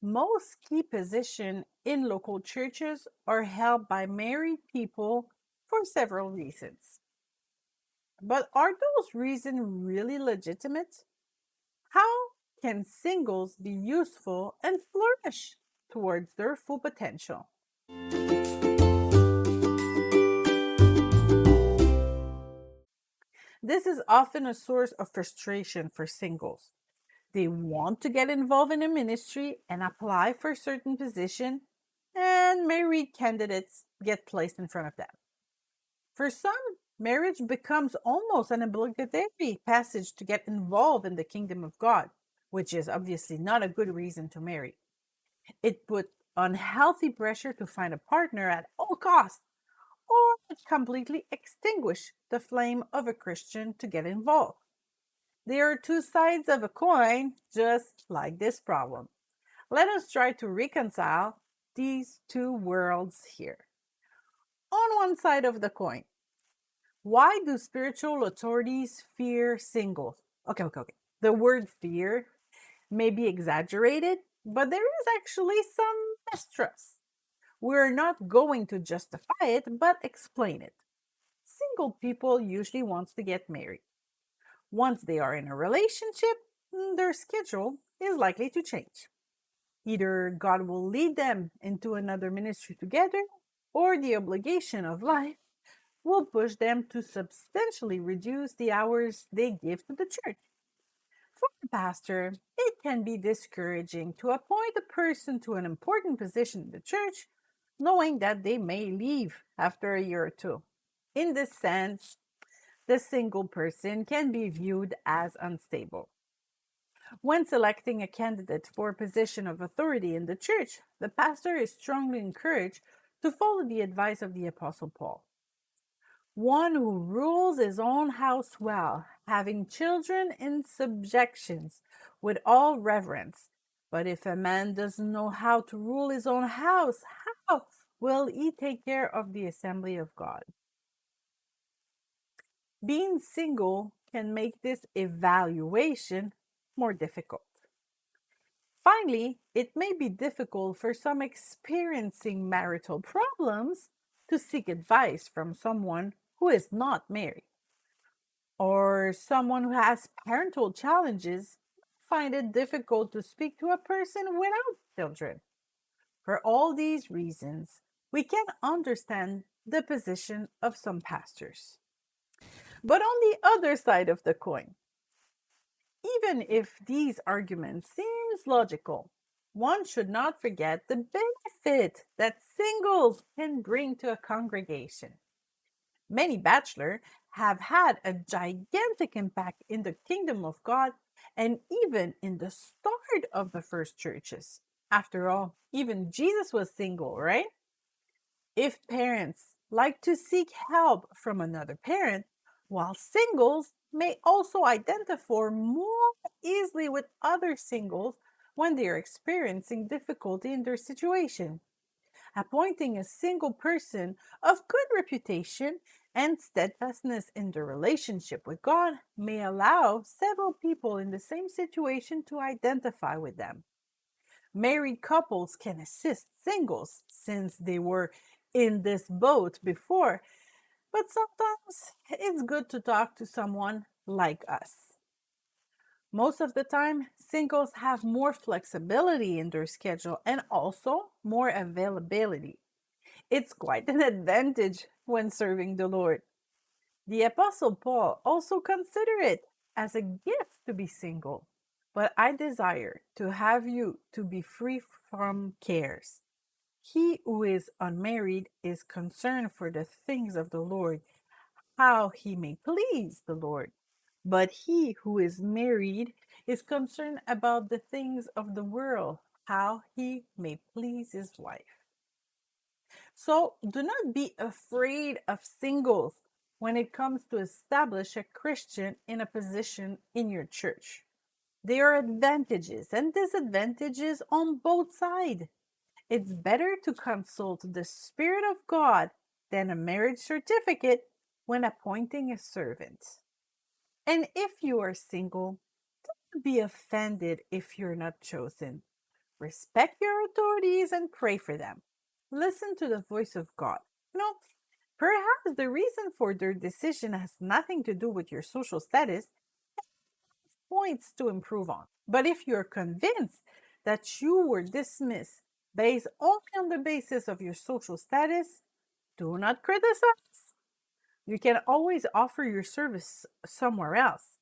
Most key positions in local churches are held by married people for several reasons. But are those reasons really legitimate? How can singles be useful and flourish towards their full potential? This is often a source of frustration for singles. They want to get involved in a ministry and apply for a certain position, and married candidates get placed in front of them. For some, marriage becomes almost an obligatory passage to get involved in the kingdom of God, which is obviously not a good reason to marry. It puts unhealthy pressure to find a partner at all costs, or it completely extinguish the flame of a Christian to get involved. There are two sides of a coin, just like this problem. Let us try to reconcile these two worlds here. On one side of the coin, why do spiritual authorities fear singles? Okay. The word fear may be exaggerated, but there is actually some mistrust. We're not going to justify it, but explain it. Single people usually want to get married. Once they are in a relationship, their schedule is likely to change. Either God will lead them into another ministry together, or the obligation of life will push them to substantially reduce the hours they give to the church. For a pastor, it can be discouraging to appoint a person to an important position in the church, knowing that they may leave after a year or two. In this sense, the single person can be viewed as unstable. When selecting a candidate for a position of authority in the church, the pastor is strongly encouraged to follow the advice of the Apostle Paul. One who rules his own house well, having children in subjections with all reverence. But if a man doesn't know how to rule his own house, how will he take care of the assembly of God? Being single can make this evaluation more difficult. Finally, it may be difficult for some experiencing marital problems to seek advice from someone who is not married, or someone who has parental challenges find it difficult to speak to a person without children. For all these reasons, we can understand the position of some pastors. But on the other side of the coin, even if these arguments seems logical, one should not forget the benefit that singles can bring to a congregation. Many bachelors have had a gigantic impact in the kingdom of God and even in the start of the first churches. After all, even Jesus was single, right? If parents like to seek help from another parent, while singles may also identify more easily with other singles when they are experiencing difficulty in their situation. Appointing a single person of good reputation and steadfastness in their relationship with God may allow several people in the same situation to identify with them. Married couples can assist singles since they were in this boat before, but sometimes it's good to talk to someone like us. Most of the time, singles have more flexibility in their schedule and also more availability. It's quite an advantage when serving the Lord. The Apostle Paul also considered it as a gift to be single. But I desire to have you to be free from cares. He who is unmarried is concerned for the things of the Lord, how he may please the Lord. But he who is married is concerned about the things of the world, how he may please his wife. So do not be afraid of singles when it comes to establish a Christian in a position in your church. There are advantages and disadvantages on both sides. It's better to consult the Spirit of God than a marriage certificate when appointing a servant. And if you are single, don't be offended if you're not chosen. Respect your authorities and pray for them. Listen to the voice of God. You know, perhaps the reason for their decision has nothing to do with your social status, points to improve on. But if you're convinced that you were dismissed based only on the basis of your social status, do not criticize. You can always offer your service somewhere else.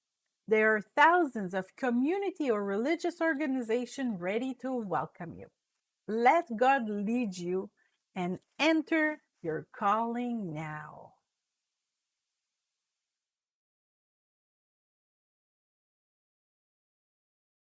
There are thousands of community or religious organizations ready to welcome you. Let God lead you and enter your calling now.